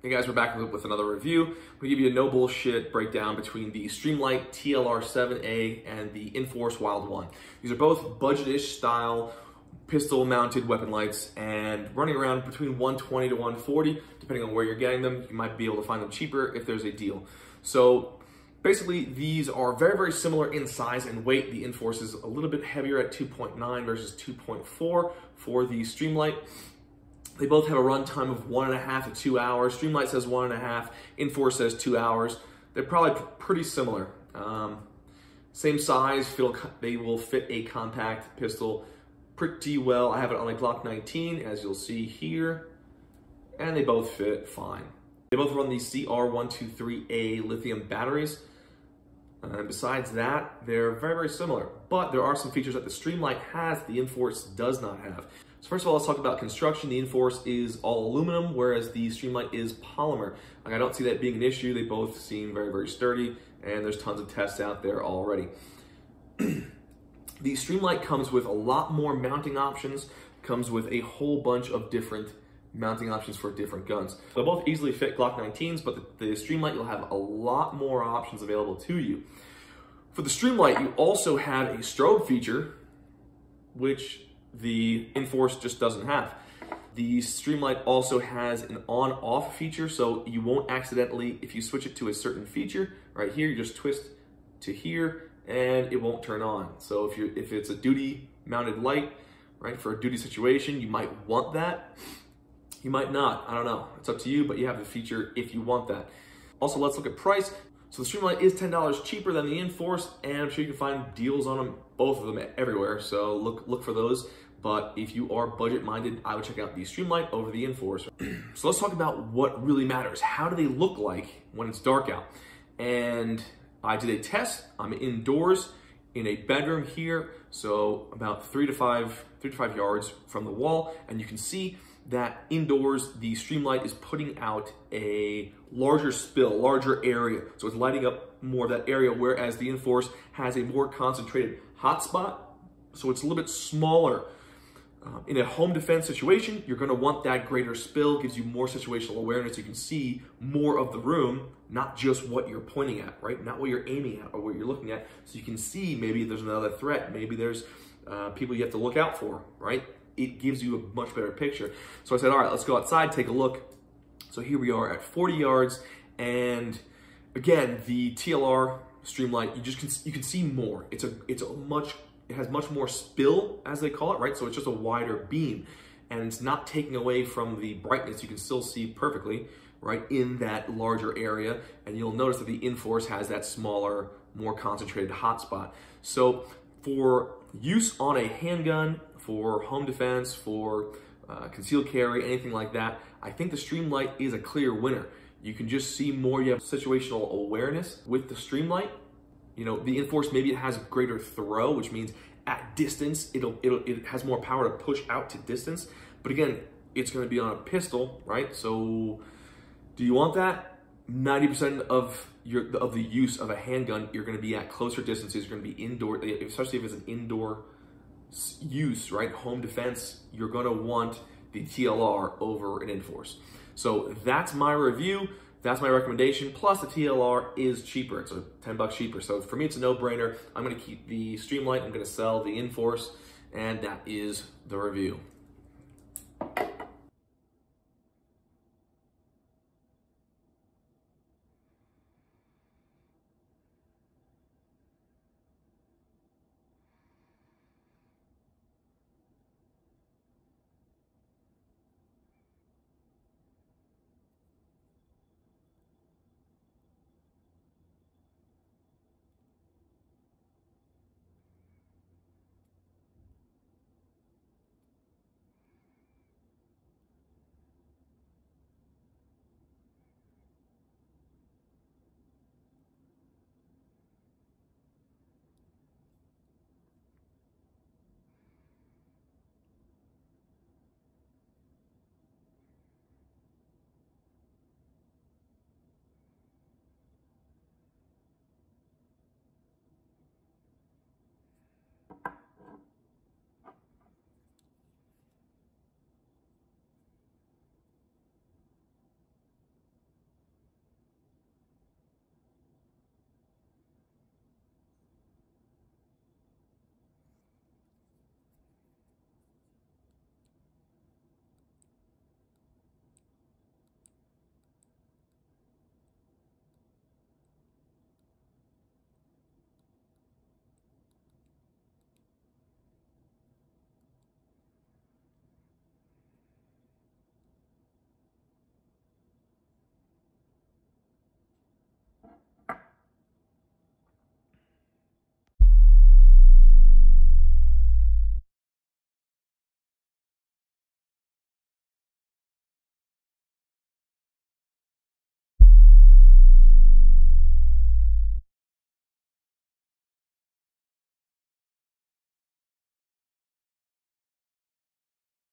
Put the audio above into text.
Hey guys, we're back with another review. I'm going to give you a no bullshit breakdown between the Streamlight TLR-7A and the Inforce WILD1. These are both budget-ish style pistol mounted weapon lights and running around between $120 to $140, depending on where you're getting them. You might be able to find them cheaper if there's a deal. So basically, these are very, very similar in size and weight. The Inforce is a little bit heavier at 2.9 versus 2.4 for the Streamlight. They both have a run time of 1.5 to 2 hours. Streamlight says 1.5, Inforce says 2 hours. They're probably pretty similar. Same size, they will fit a compact pistol pretty well. I have it on a Glock 19, as you'll see here, and they both fit fine. They both run the CR123A lithium batteries. And besides that, they're very, very similar. But there are some features that the Streamlight has the Inforce does not have. So first of all, let's talk about construction. The Inforce is all aluminum, whereas the Streamlight is polymer. I don't see that being an issue. They both seem very, very sturdy, and there's tons of tests out there already. The Streamlight comes with a lot more mounting options, comes with a whole bunch of different mounting options for different guns. They'll both easily fit Glock 19s, but the Streamlight, you'll have a lot more options available to you. For the Streamlight, you also have a strobe feature, which the Inforce just doesn't have. The Streamlight also has an on-off feature, so you won't accidentally, if you switch it to a certain feature, right here, you just twist to here, and it won't turn on. So if it's a duty mounted light, right, for a duty situation, you might want that. You might not, I don't know. It's up to you, but you have the feature if you want that. Also, let's look at price. So the Streamlight is $10 cheaper than the Inforce, and I'm sure you can find deals on them, both of them everywhere. So look for those. But if you are budget-minded, I would check out the Streamlight over the Inforce. So let's talk about what really matters. How do they look like when it's dark out? And I did a test. I'm indoors in a bedroom here, so about 3 to 5 yards from the wall, and you can see that indoors the Streamlight is putting out a larger spill, larger area. So it's lighting up more of that area, whereas the Inforce has a more concentrated hotspot, so it's a little bit smaller. In a home defense situation, you're gonna want that greater spill, gives you more situational awareness. You can see more of the room, not just what you're pointing at, right? Not what you're aiming at or what you're looking at. So you can see maybe there's another threat, maybe there's people you have to look out for, right? It gives you a much better picture. So I said, all right, let's go outside, take a look. So here we are at 40 yards. And again, the TLR Streamlight, you can see more. It has much more spill, as they call it, right? So it's just a wider beam, and it's not taking away from the brightness. You can still see perfectly, right, in that larger area. And you'll notice that the Inforce has that smaller, more concentrated hotspot. So for use on a handgun, for home defense, for concealed carry, anything like that, I think the Streamlight is a clear winner. You can just see more. You have situational awareness with the Streamlight. You know, the Inforce, maybe it has greater throw, which means at distance, it has more power to push out to distance. But again, it's going to be on a pistol, right? So do you want that? 90% of the use of a handgun, you're going to be at closer distances. You're going to be indoor, especially if it's an indoor use, right? Home defense, you're going to want the TLR over an Inforce. So that's my review. That's my recommendation. Plus the TLR is cheaper. It's $10 cheaper. So for me, it's a no-brainer. I'm gonna keep the Streamlight. I'm gonna sell the Inforce, and that is the review.